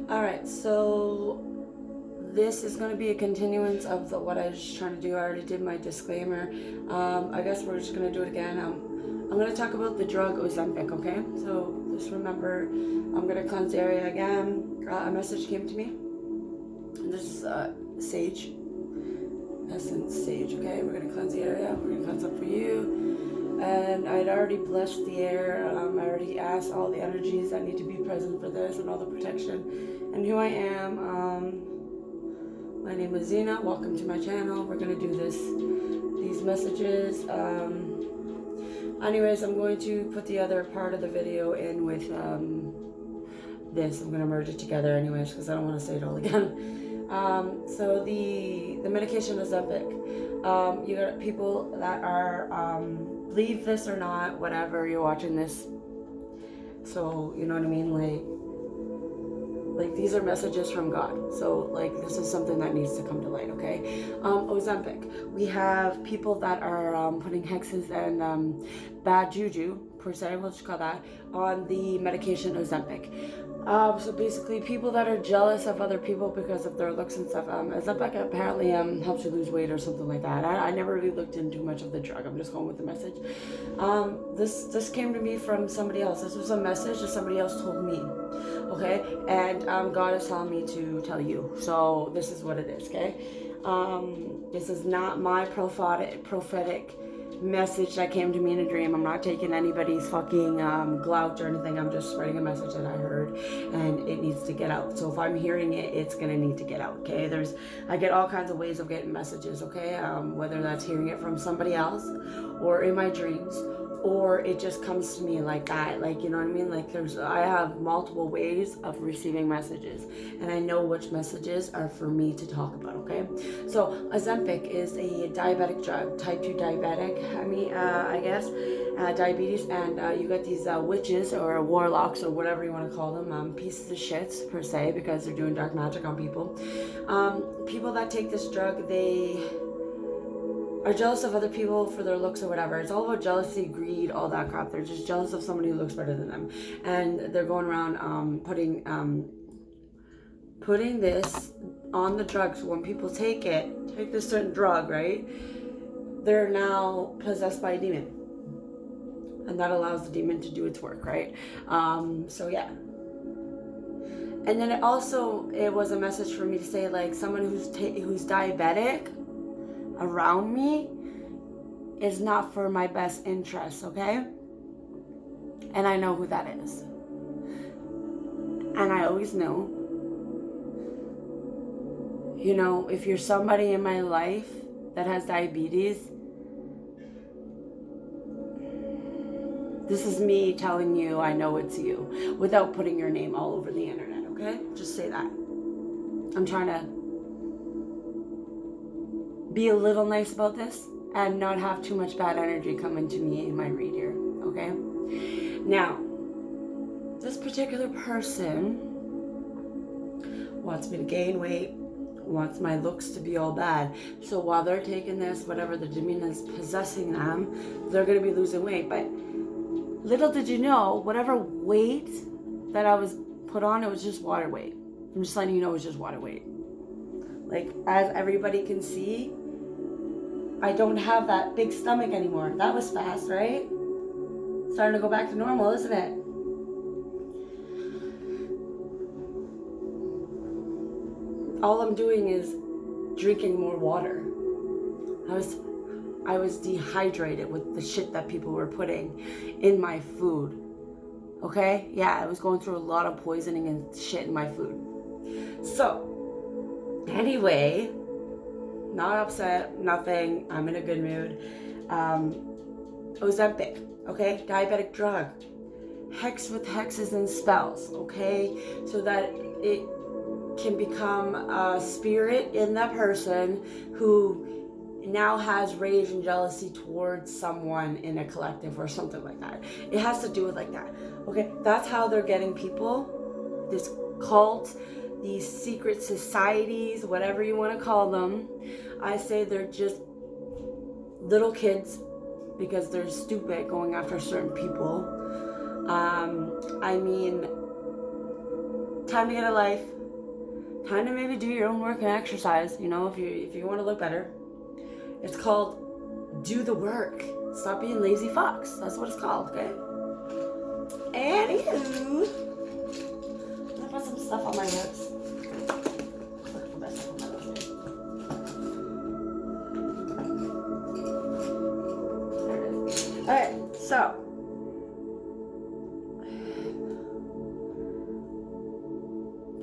Alright, so this is going to be a continuance of what I was trying to do. I already did my disclaimer. I guess we're just going to do it again. I'm going to talk about the drug Ozempic, okay? So just remember, I'm going to cleanse the area again. A message came to me. And this is sage. Essence sage, okay? We're going to cleanse the area. We're going to cleanse up for you. And I'd already blessed the air. I already asked all the energies that need to be present for this and all the protection. And who I am. My name is Zena. Welcome to my channel. We're going to do these messages. Anyways, I'm going to put the other part of the video in with this. I'm going to merge it together anyways because I don't want to say it all again. So the medication Ozempic. You got people that are, believe this or not, whatever, you're watching this. So, you know what I mean? Like these are messages from God. So like this is something that needs to come to light, okay? Ozempic. We have people that are putting hexes and bad juju, per se, we'll just call that, on the medication Ozempic. So basically people that are jealous of other people because of their looks and stuff. Ozempic apparently helps you lose weight or something like that. I never really looked into much of the drug. I'm just going with the message. This came to me from somebody else. This was a message that somebody else told me. Okay, and God is telling me to tell you. So this is what it is, okay? This is not my prophetic message that came to me in a dream. I'm not taking anybody's fucking glout or anything. I'm just spreading a message that I heard, and it needs to get out. So if I'm hearing it, it's gonna need to get out, okay? I get all kinds of ways of getting messages, okay? Whether that's hearing it from somebody else or in my dreams, or it just comes to me like that, like, you know what I mean? Like I have multiple ways of receiving messages, and I know which messages are for me to talk about, okay? So Ozempic is a diabetic drug, type 2 diabetic, I guess, diabetes, and you got these witches or warlocks or whatever you want to call them, pieces of shits per se, because they're doing dark magic on people. People that take this drug, they are jealous of other people for their looks or whatever. It's all about jealousy, greed, all that crap. They're just jealous of somebody who looks better than them, and they're going around putting this on the drugs. When people take this certain drug, right, they're now possessed by a demon, and that allows the demon to do its work, right? So yeah. And then it was a message for me to say, like, someone who's diabetic around me is not for my best interest, okay? And I know who that is. And I always know. You know, if you're somebody in my life that has diabetes, this is me telling you I know it's you without putting your name all over the internet, okay? Just say that. I'm trying to be a little nice about this and not have too much bad energy come into me in my read here, okay? Now, this particular person wants me to gain weight, wants my looks to be all bad. So while they're taking this, whatever the demon is possessing them, they're going to be losing weight. But little did you know, whatever weight that I was put on, it was just water weight. I'm just letting you know it was just water weight. Like, as everybody can see, I don't have that big stomach anymore. That was fast, right? Starting to go back to normal, isn't it? All I'm doing is drinking more water. I was dehydrated with the shit that people were putting in my food. Okay? Yeah, I was going through a lot of poisoning and shit in my food. So, anyway, not upset, nothing. I'm in a good mood. Ozempic, okay? Diabetic drug. Hex with hexes and spells, okay? So that it can become a spirit in that person who now has rage and jealousy towards someone in a collective or something like that. It has to do with like that, okay? That's how they're getting people, this cult, these secret societies, whatever you want to call them. I say they're just little kids because they're stupid going after certain people. I mean, time to get a life. Time to maybe do your own work and exercise, you know, if you want to look better. It's called do the work. Stop being lazy fucks. That's what it's called, okay? Anywho, I'm gonna put some stuff on my lips. Alright, so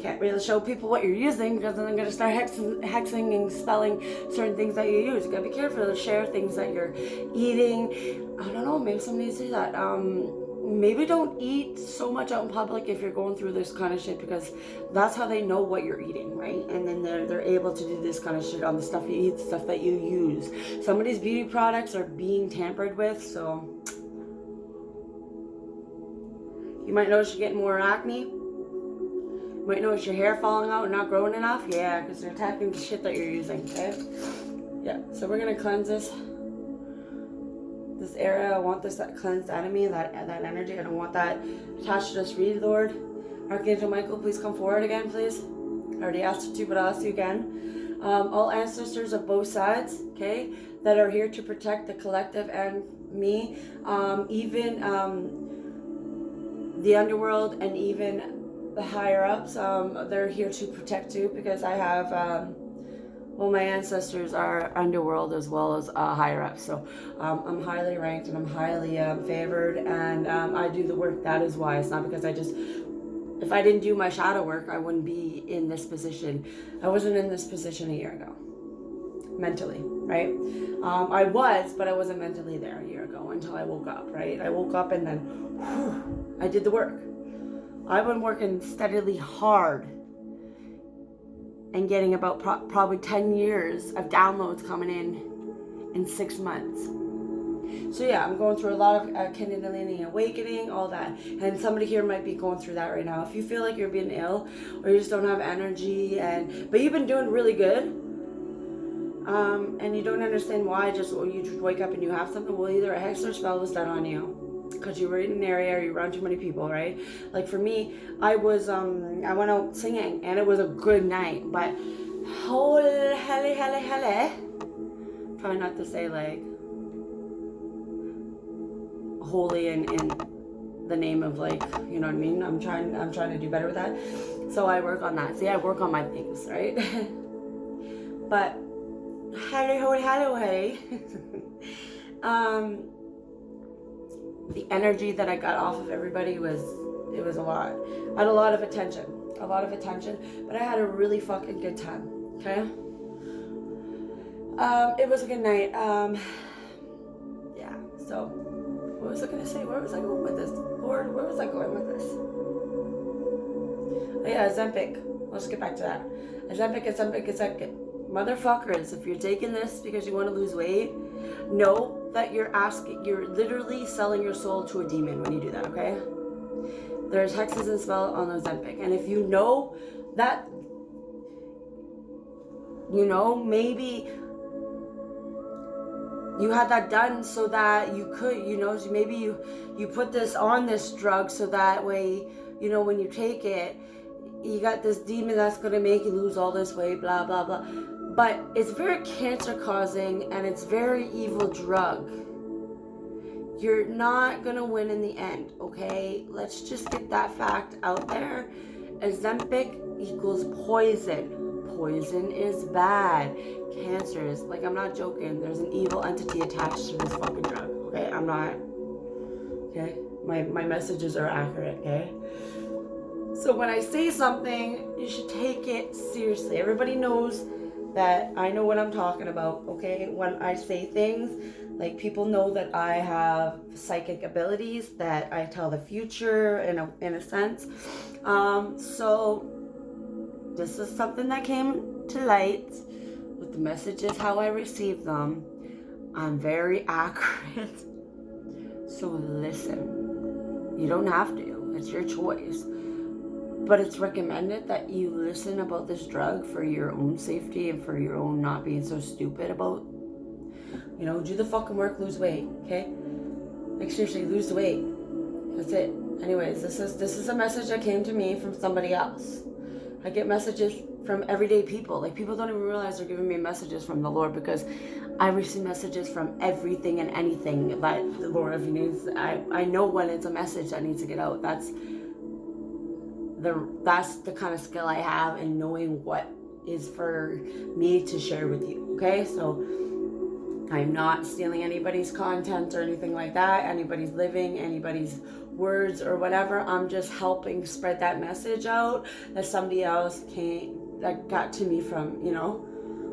can't really show people what you're using because then I'm going to start hexing and spelling certain things that you use. You got to be careful to share things that you're eating. I don't know, maybe somebody needs to do that. Maybe don't eat so much out in public if you're going through this kind of shit, because that's how they know what you're eating, right? And then they're able to do this kind of shit on the stuff you eat, stuff that you use. Some of these beauty products are being tampered with, so you might notice you're getting more acne. You might notice your hair falling out and not growing enough. Yeah, because they're attacking the shit that you're using, okay? Yeah, so we're going to cleanse this area. I want this cleansed out of me, that energy. I don't want that attached to this reed, Lord. Archangel Michael, please come forward again, please. I already asked you to, but I'll ask you again. All ancestors of both sides, okay, that are here to protect the collective and me, even the underworld and even the higher ups, they're here to protect too, because I have well, my ancestors are underworld as well as higher ups, so I'm highly ranked and I'm highly favored, and I do the work. That is why. It's not because if I didn't do my shadow work, I wouldn't be in this position. I wasn't in this position a year ago, mentally, right? I was, but I wasn't mentally there a year ago until I woke up, right? I woke up and then whew, I did the work. I've been working steadily hard and getting about probably 10 years of downloads coming in 6 months. So yeah, I'm going through a lot of Kundalini awakening, all that. And somebody here might be going through that right now. If you feel like you're being ill or you just don't have energy, but you've been doing really good, and you don't understand why, you just wake up and you have something, well, either a hex or spell was done on you because you were in an area or you around too many people, right? Like for me, I was I went out singing and it was a good night, but holy try not to say like holy in the name of, like, you know what I mean? I'm trying to do better with that, so I work on that. See, I work on my things, right? But hey the energy that I got off of everybody was a lot. I had a lot of attention, but I had a really fucking good time, okay? It was a good night. Yeah, so what was I gonna say? Where was I going with this? Lord, where was I going with this? Oh yeah, Ozempic. Let's get back to that. Ozempic. Motherfuckers, if you're taking this because you want to lose weight, know that you're literally selling your soul to a demon when you do that, okay? There's hexes and spells on Ozempic, and if you know that, you know, maybe you had that done so that you could, you know, so maybe you put this on this drug so that way, you know, when you take it, you got this demon that's going to make you lose all this weight, blah, blah, blah. But it's very cancer causing and it's very evil drug. You're not going to win in the end, okay? Let's just get that fact out there. Ozempic equals poison. Poison is bad. Cancer is, like, I'm not joking. There's an evil entity attached to this fucking drug, okay? I'm not, okay? My messages are accurate, okay? So when I say something, you should take it seriously. Everybody knows that I know what I'm talking about, okay? When I say things, like, people know that I have psychic abilities, that I tell the future in a sense. So this is something that came to light with the messages, how I received them. I'm very accurate. So listen. You don't have to. It's your choice. But it's recommended that you listen about this drug for your own safety and for your own not being so stupid about, you know, do the fucking work, lose weight, okay? Like, seriously, lose the weight. That's it. Anyways, this is a message that came to me from somebody else. I get messages from everyday people. Like, people don't even realize they're giving me messages from the Lord, because I receive messages from everything and anything that the Lord needs. I know when it's a message that needs to get out. That's the kind of skill I have in knowing what is for me to share with you. Okay, so I'm not stealing anybody's content or anything like that, anybody's living, anybody's words or whatever. I'm just helping spread that message out that somebody else that got to me from,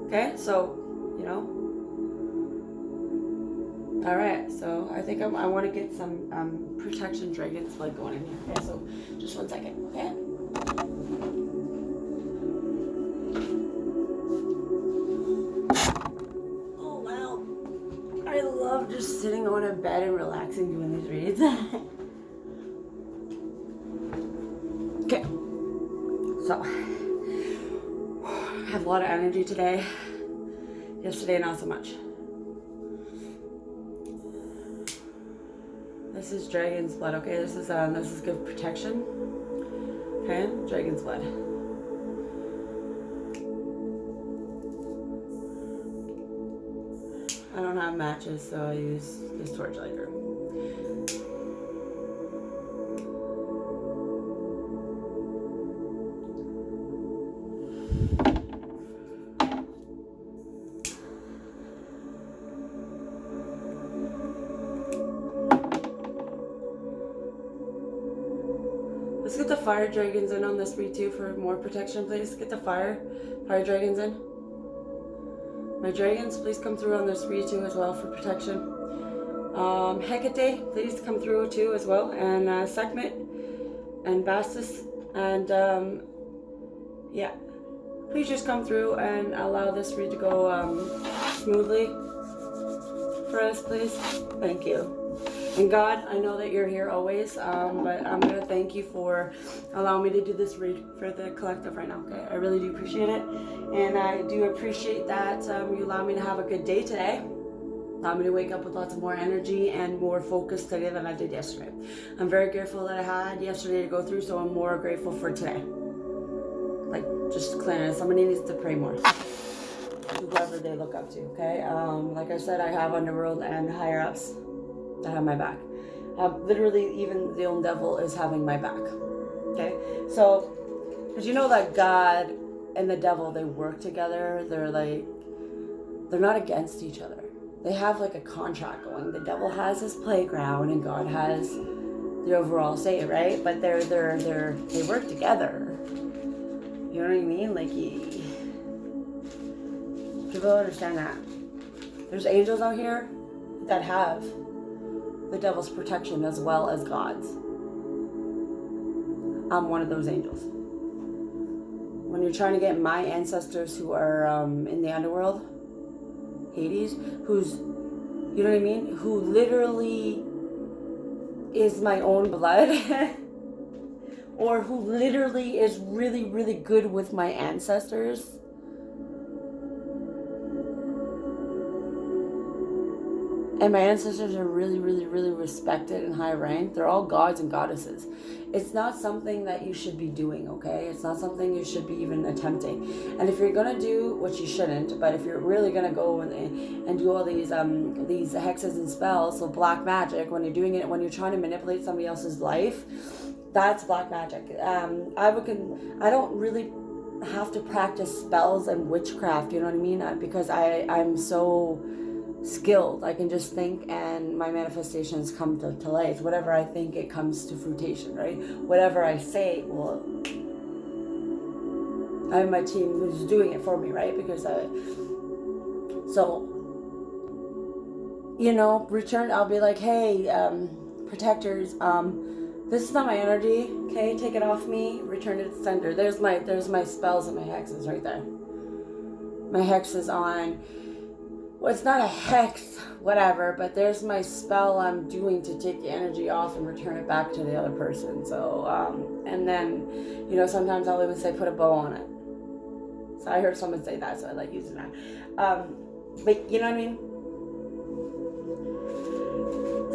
okay, so, all right, so I think I want to get some protection dragon's blood going in here. Okay, so just 1 second, okay? Oh, wow. I love just sitting on a bed and relaxing doing these reads. Okay, so I have a lot of energy today. Yesterday, not so much. This is dragon's blood, okay? This is good protection. Okay, dragon's blood. I don't have matches, so I use this torch lighter. Let's get the fire dragons in on this read too for more protection, please. Get the fire dragons in. My dragons, please come through on this read too as well for protection. Hecate, please come through too as well. And Sekhmet and Bastus. And yeah, please just come through and allow this read to go smoothly for us, please. Thank you. And God, I know that you're here always, but I'm going to thank you for allowing me to do this read for the collective right now, okay? I really do appreciate it. And I do appreciate that you allow me to have a good day today. Allow me to wake up with lots of more energy and more focus today than I did yesterday. I'm very grateful that I had yesterday to go through, so I'm more grateful for today. Like, just clearing. Somebody needs to pray more. Whoever they look up to, okay? Like I said, I have underworld and higher ups that have my back. Literally, even the old devil is having my back. Okay, so because you know that God and the devil, they work together. They're not against each other. They have like a contract going. The devil has his playground and God has the overall say, right? But they work together. You know what I mean? Like, people don't understand that. There's angels out here that have the devil's protection as well as God's. I'm one of those angels. When you're trying to get my ancestors who are in the underworld, Hades, who's, you know what I mean? Who literally is my own blood, or who literally is really, really good with my ancestors. And my ancestors are really, really, really respected and high ranked. They're all gods and goddesses. It's not something that you should be doing, okay? It's not something you should be even attempting. And if you're gonna do, which you shouldn't, but if you're really gonna go and do all these hexes and spells, so black magic, when you're doing it, when you're trying to manipulate somebody else's life, that's black magic. I don't really have to practice spells and witchcraft, you know what I mean? Because I'm so skilled. I can just think and my manifestations come to life. Whatever I think, it comes to fruition, right? Whatever I say, well, I have my team who's doing it for me, right? Because I'll be like, hey, protectors, this is not my energy, okay? Take it off me, return it to sender. There's my spells and my hexes right there. My hex is on. Well, it's not a hex, whatever, but there's my spell I'm doing to take the energy off and return it back to the other person. So, and then, sometimes I'll even say put a bow on it. So I heard someone say that, so I like using that. But you know what I mean?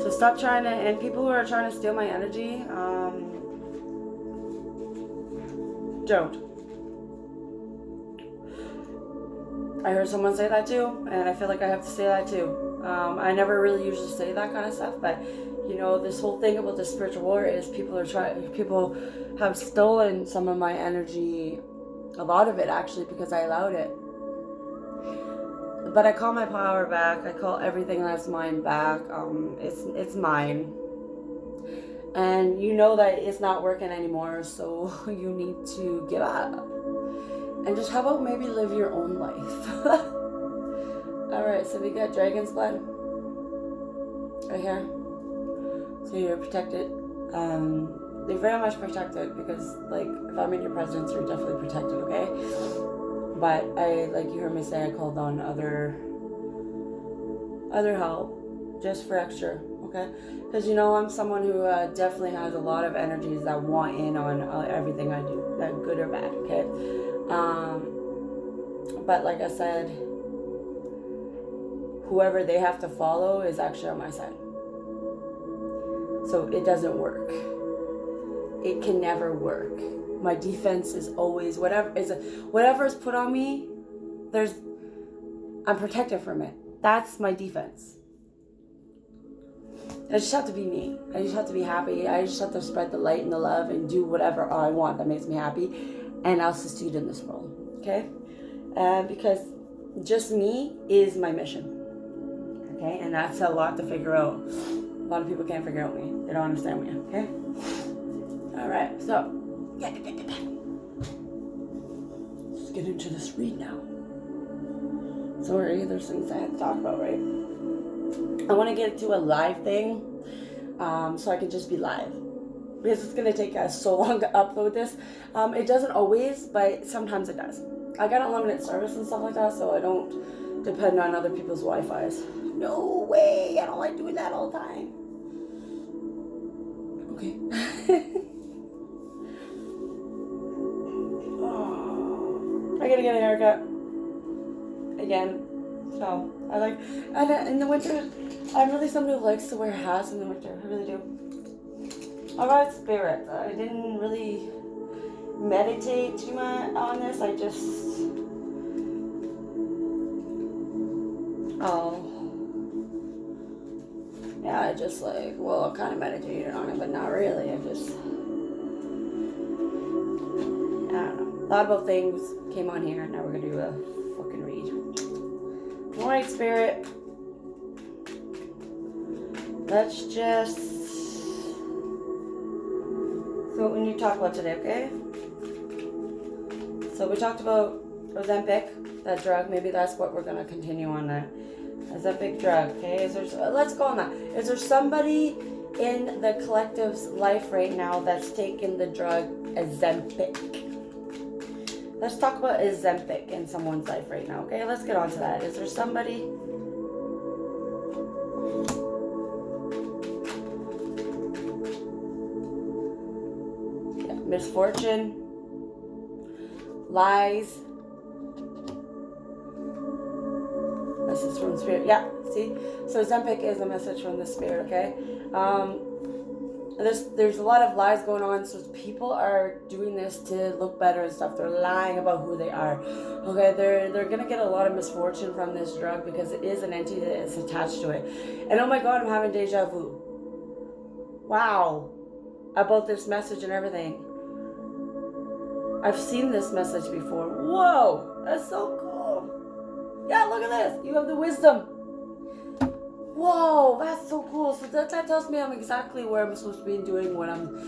So stop trying to, and people who are trying to steal my energy, don't. I heard someone say that too, and I feel like I have to say that too. I never really usually say that kind of stuff, but you know, this whole thing about the spiritual war is people have stolen some of my energy, a lot of it actually, because I allowed it. But I call my power back. I call everything that's mine back. It's mine. And you know that it's not working anymore, so you need to give up. And just how about maybe live your own life? Alright, so we got dragon's blood right here. So you're protected. You're very much protected because, like, if I'm in your presence, you're definitely protected, okay? But like you heard me say, I called on other help just for extra, okay? Because, you know, I'm someone who definitely has a lot of energies that want in on everything I do, that good or bad, okay? But like I said, whoever they have to follow is actually on my side. So it doesn't work. It can never work. My defense is always whatever is put on me, I'm protected from it. That's my defense. I just have to be me. I just have to be happy. I just have to spread the light and the love and do whatever I want that makes me happy, and I'll succeed in this world. Okay? Because just me is my mission. Okay? And that's a lot to figure out. A lot of people can't figure out me. They don't understand me. Okay? Alright, so let's get into this read now. Sorry, there's things I had to talk about, right? I want to get to a live thing, so I can just be live. Because it's going to take us so long to upload this. It doesn't always, but sometimes it does. I got unlimited service and stuff like that, so I don't depend on other people's Wi-Fi's. No way! I don't like doing that all the time. Okay. I gotta get a haircut again. So I like, and in the winter, I'm really somebody who likes to wear hats in the winter. I really do. Alright, spirit. I didn't really meditate too much on this. I just, I just like, well, I kind of meditated on it, but not really. I just, I don't know. Thought about things, came on here, and now we're gonna do a fucking read. Alright, spirit. Let's just, so what we need to talk about today, okay? So we talked about Ozempic, that drug. Maybe that's what we're gonna continue on, that Ozempic drug, okay? Let's go on that. Is there somebody in the collective's life right now that's taking the drug Ozempic? Let's talk about Ozempic in someone's life right now, okay? Let's get on to that. Is there somebody? Yeah, misfortune, lies. Message from the spirit. Yeah, see? So Ozempic is a message from the spirit, okay? There's a lot of lies going on, so people are doing this to look better and stuff. They're lying about who they are. Okay, they're gonna get a lot of misfortune from this drug because it is an entity that is attached to it. And oh my god, I'm having deja vu. Wow. About this message and everything. I've seen this message before. Whoa, that's so cool. Yeah, look at this. You have the wisdom. Whoa, that's so cool. So that tells me I'm exactly where I'm supposed to be doing what I'm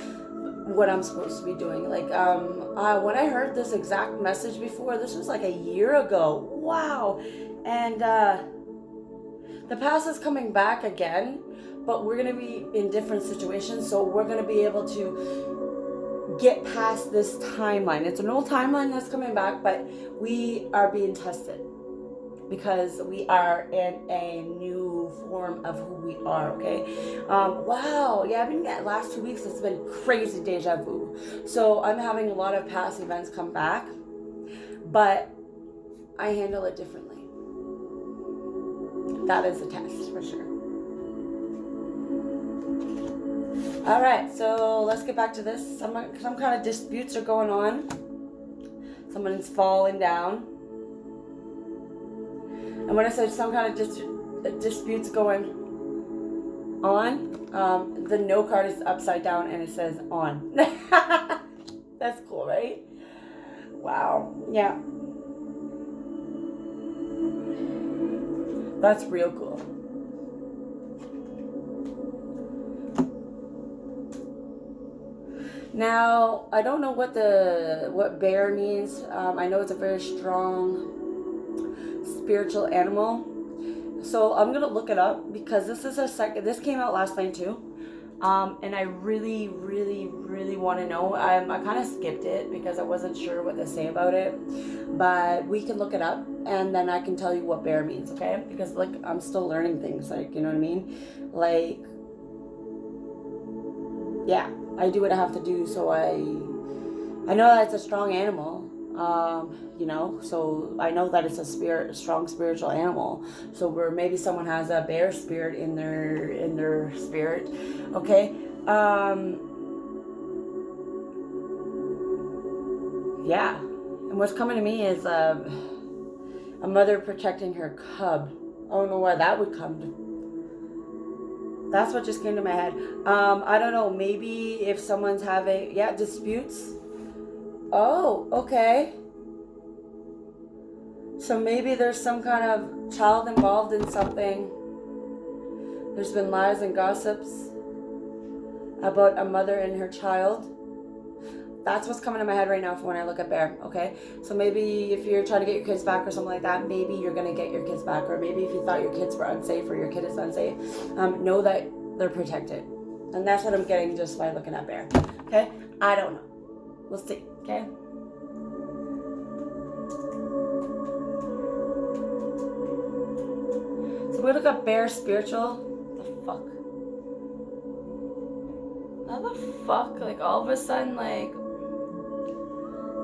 supposed to be doing. Like, when I heard this exact message before, this was like a year ago. Wow. And the past is coming back again, but we're gonna be in different situations, so we're gonna be able to get past this timeline. It's an old timeline that's coming back, but we are being tested. Because we are in a new form of who we are, okay? Wow, yeah, I've been that last 2 weeks, it's been crazy deja vu. So I'm having a lot of past events come back, but I handle it differently. That is a test, for sure. All right, so let's get back to this. Some kind of disputes are going on. Someone's falling down. And when I said some kind of disputes going on, the no card is upside down and it says on. That's cool, right? Wow. Yeah. That's real cool. Now, I don't know what bear means. I know it's a very strong spiritual animal. So I'm gonna look it up because this came out last night too. And I really, really, really want to know. I kind of skipped it because I wasn't sure what to say about it. But we can look it up and then I can tell you what bear means, okay? Because like I'm still learning things, like, you know what I mean? Like, yeah, I do what I have to do. So I know that it's a strong animal. You know, so I know that it's a strong spiritual animal. So where maybe someone has a bear spirit in their spirit, okay. Yeah, and what's coming to me is a mother protecting her cub. I don't know why that would come to. That's what just came to my head. I don't know. Maybe if someone's having disputes. Oh, okay. So maybe there's some kind of child involved in something. There's been lies and gossips about a mother and her child. That's what's coming to my head right now for when I look at bear, okay? So maybe if you're trying to get your kids back or something like that, maybe you're going to get your kids back. Or maybe if you thought your kids were unsafe or your kid is unsafe, know that they're protected. And that's what I'm getting just by looking at bear, okay? I don't know. We'll see, okay? So we look up bear spiritual. What the fuck? How the fuck? Like all of a sudden, like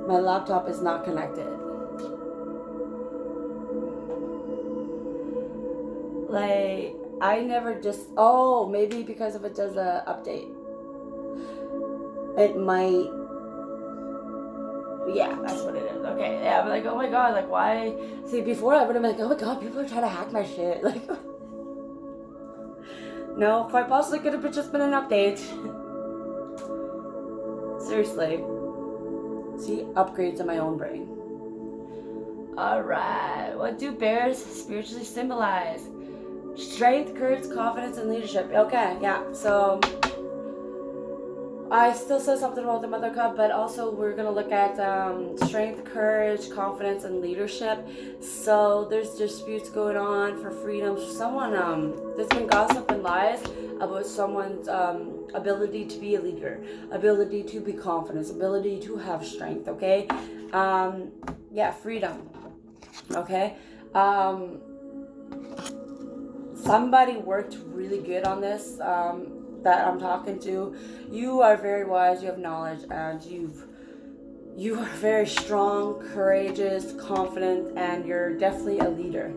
my laptop is not connected. Like I never just. Oh, maybe because if it does a update, it might. Yeah, that's what it is. Okay, yeah, I'm like, oh my god, like why? See, before I would have been like, oh my god, people are trying to hack my shit. Like, no, quite possibly could have just been an update. Seriously. See, upgrades in my own brain. Alright, what do bears spiritually symbolize? Strength, courage, confidence, and leadership. Okay, yeah, so I still said something about the mother cub, but also we're going to look at strength, courage, confidence, and leadership. So there's disputes going on for freedom. Someone, there's been gossip and lies about someone's ability to be a leader, ability to be confident, ability to have strength, okay? Yeah, freedom, okay? Somebody worked really good on this. That I'm talking to, you are very wise, you have knowledge, and you are very strong, courageous, confident, and you're definitely a leader.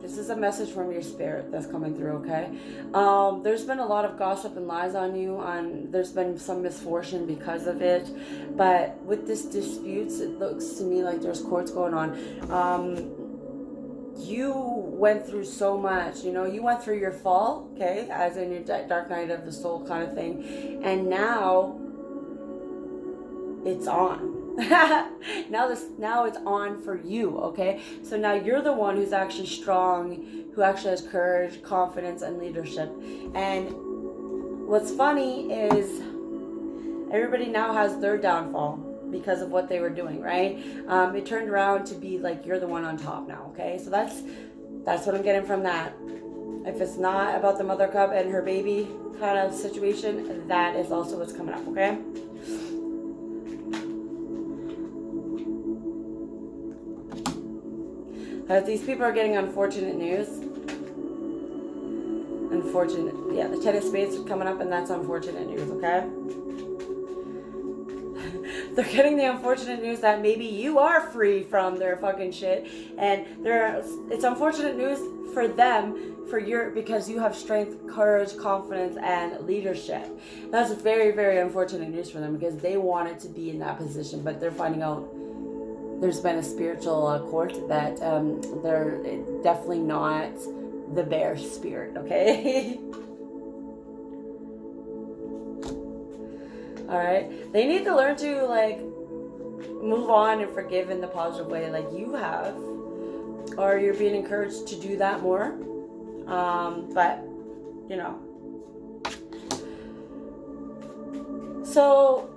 This is a message from your spirit that's coming through, okay? There's been a lot of gossip and lies on you, there's been some misfortune because of it, but with this disputes, it looks to me like there's courts going on. You went through so much, you know, you went through your fall, okay, as in your dark night of the soul kind of thing, and now it's on. now it's on for you, okay? So now you're the one who's actually strong, who actually has courage, confidence, and leadership. And what's funny is everybody now has their downfall because of what they were doing, right? It turned around to be like you're the one on top now, okay? So that's what I'm getting from that. If it's not about the mother cub and her baby kind of situation, that is also what's coming up, okay? These people are getting unfortunate news. Yeah, the Ten of Spades is coming up and that's unfortunate news, okay? They're getting the unfortunate news that maybe you are free from their fucking shit, and it's unfortunate news for them, because you have strength, courage, confidence, and leadership. That's very, very unfortunate news for them because they wanted to be in that position, but they're finding out there's been a spiritual court that they're definitely not the bear spirit, okay? All right, they need to learn to like move on and forgive in the positive way, like you have, or you're being encouraged to do that more. But you know, so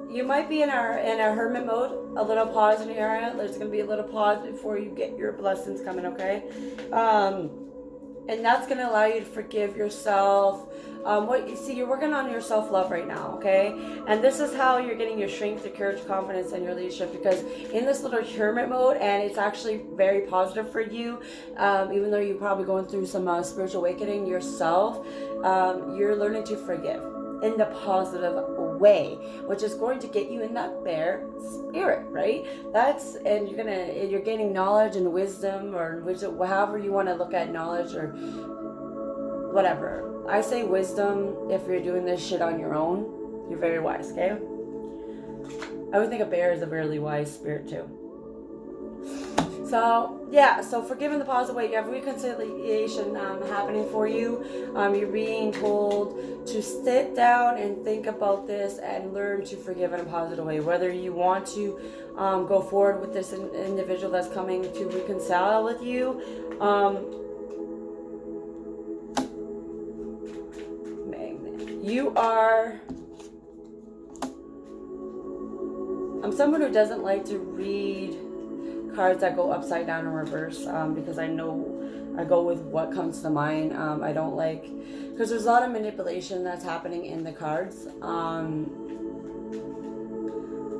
you might be in a hermit mode, a little pause in your area. There's gonna be a little pause before you get your blessings coming, okay? And that's gonna allow you to forgive yourself. What you see, you're working on your self-love right now, okay? And this is how you're getting your strength, your courage, confidence, and your leadership, because in this little hermit mode, and it's actually very positive for you, even though you're probably going through some spiritual awakening yourself, you're learning to forgive in the positive way, which is going to get you in that bear spirit, right? And you're gaining knowledge and wisdom, or however you want to look at knowledge, or whatever. I say wisdom if you're doing this shit on your own. You're very wise, okay? I would think a bear is a really wise spirit too. So, yeah, so forgive in the positive way. You have reconciliation happening for you. You're being told to sit down and think about this and learn to forgive in a positive way. Whether you want to go forward with this individual that's coming to reconcile with you, you are... I'm someone who doesn't like to read cards that go upside down in reverse, because I know I go with what comes to mind. I don't like, because there's a lot of manipulation that's happening in the cards.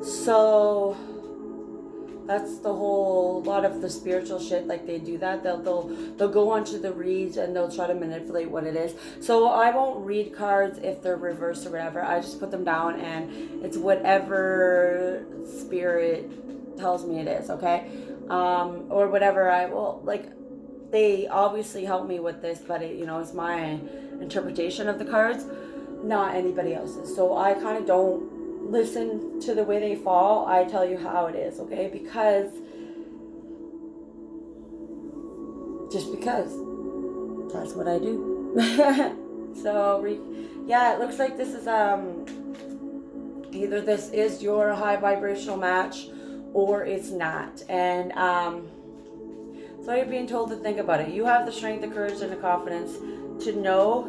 So that's the whole lot of the spiritual shit. Like they do that. They'll go onto the reads and they'll try to manipulate what it is. So I won't read cards if they're reversed or whatever. I just put them down and it's whatever spirit tells me it is, okay? Or whatever I will, like, they obviously help me with this, but it, it's my interpretation of the cards, not anybody else's. So I kind of don't listen to the way they fall. I tell you how it is, okay? Because that's what I do. So yeah, it looks like this is either this is your high vibrational match or it's not. And so you're being told to think about it. You have the strength, the courage, and the confidence to know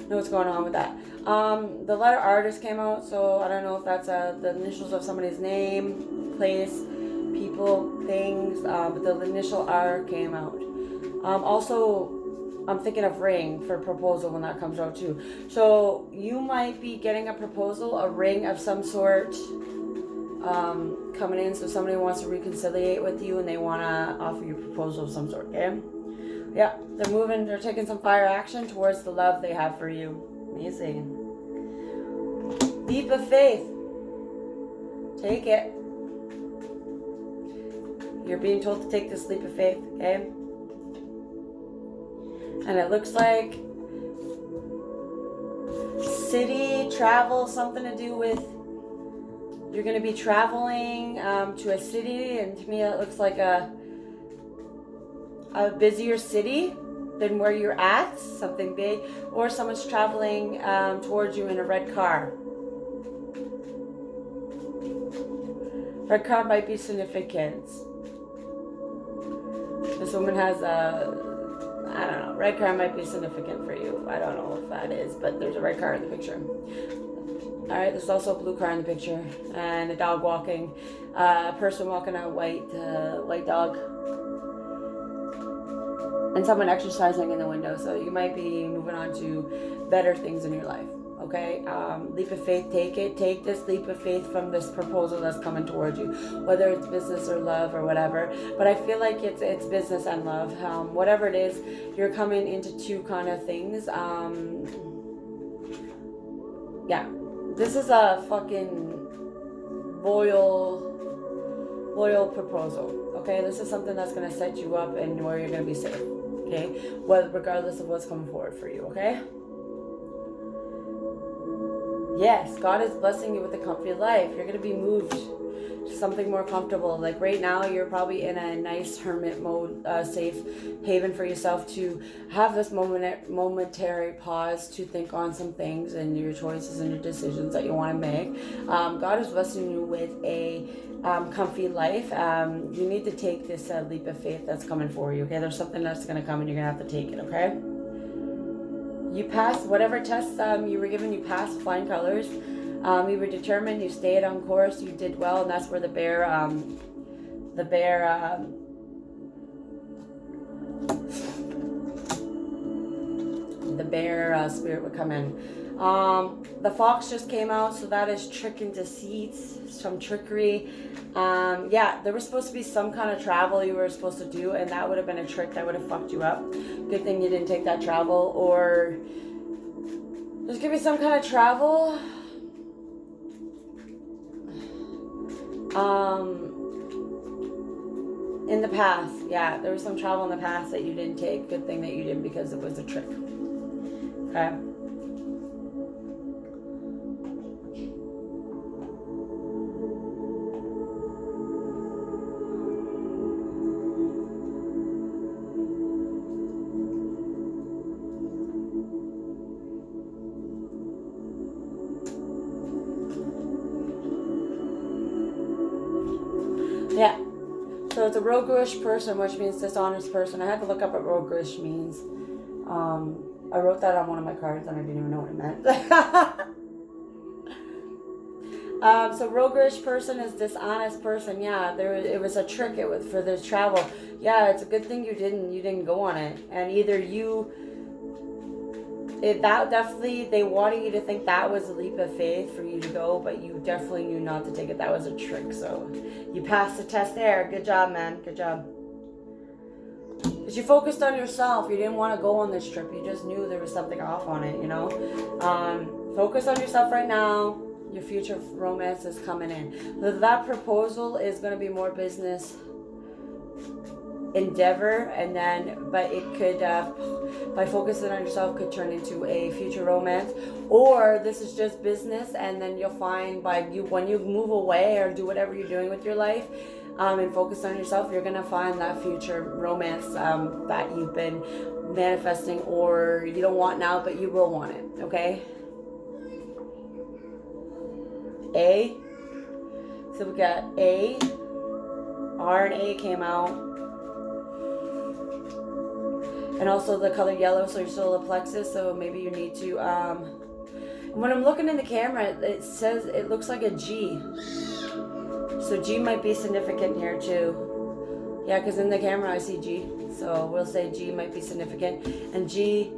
what's going on with that. The letter R just came out, so I don't know if that's the initials of somebody's name, place, people, things, but the initial R came out. Also, I'm thinking of ring for proposal when that comes out too. So you might be getting a proposal, a ring of some sort coming in. So somebody wants to reconciliate with you and they want to offer you a proposal of some sort, okay? Yeah, they're taking some fire action towards the love they have for you. Amazing. Leap of faith. Take it. You're being told to take this leap of faith, okay? And it looks like city, travel, something to do with, you're going to be traveling to a city, and to me it looks like a busier city than where you're at, something big, or someone's traveling towards you in a red car. Red car might be significant. This woman has I don't know, red car might be significant for you. I don't know if that is, but there's a red car in the picture. Alright, there's also a blue car in the picture, and a dog walking, a person walking a white dog, and someone exercising in the window. So you might be moving on to better things in your life, okay? Leap of faith, take this leap of faith from this proposal that's coming towards you, whether it's business or love or whatever. But I feel like it's business and love. Whatever it is, you're coming into two kind of things. Yeah, this is a fucking loyal proposal, okay? This is something that's going to set you up and where you're going to be safe, okay? Regardless of what's coming forward for you, okay? Yes, God is blessing you with a comfy life. You're going to be moved to something more comfortable. Like right now, you're probably in a nice hermit mode, safe haven for yourself to have this momentary pause to think on some things and your choices and your decisions that you want to make. God is blessing you with a comfy life. You need to take this leap of faith that's coming for you. Okay, there's something that's going to come and you're going to have to take it. Okay. You passed whatever tests you were given. You passed flying colors. You were determined. You stayed on course. You did well, and that's where the bear spirit would come in. The fox just came out, so that is trick and deceit, some trickery. Yeah, there was supposed to be some kind of travel you were supposed to do, and that would have been a trick that would have fucked you up. Good thing you didn't take that travel. Or there's gonna be some kind of travel. In the past, yeah, there was some travel in the past that you didn't take. Good thing that you didn't, because it was a trick. Okay. Yeah. So it's a roguish person, which means dishonest person. I had to look up what roguish means. I wrote that on one of my cards and I didn't even know what it meant. So roguish person is dishonest person. Yeah, it was a trick. It was for this travel. Yeah, it's a good thing you didn't go on it. And either that definitely, they wanted you to think that was a leap of faith for you to go, but you definitely knew not to take it. That was a trick. So you passed the test there. Good job, man. Good job. Because you focused on yourself. You didn't want to go on this trip. You just knew there was something off on it, you know. Focus on yourself right now. Your future romance is coming in. So that proposal is going to be more business endeavor, and then but it could by focusing on yourself could turn into a future romance, or this is just business, and then you'll find when you move away or do whatever you're doing with your life and focus on yourself, you're gonna find that future romance that you've been manifesting, or you don't want now but you will want it. Okay. A, so we got A, R and A came out. And also the color yellow, so your solar plexus, so maybe you need to, when I'm looking in the camera, it says, it looks like a G. So G might be significant here too. Yeah, because in the camera I see G. So we'll say G might be significant. And G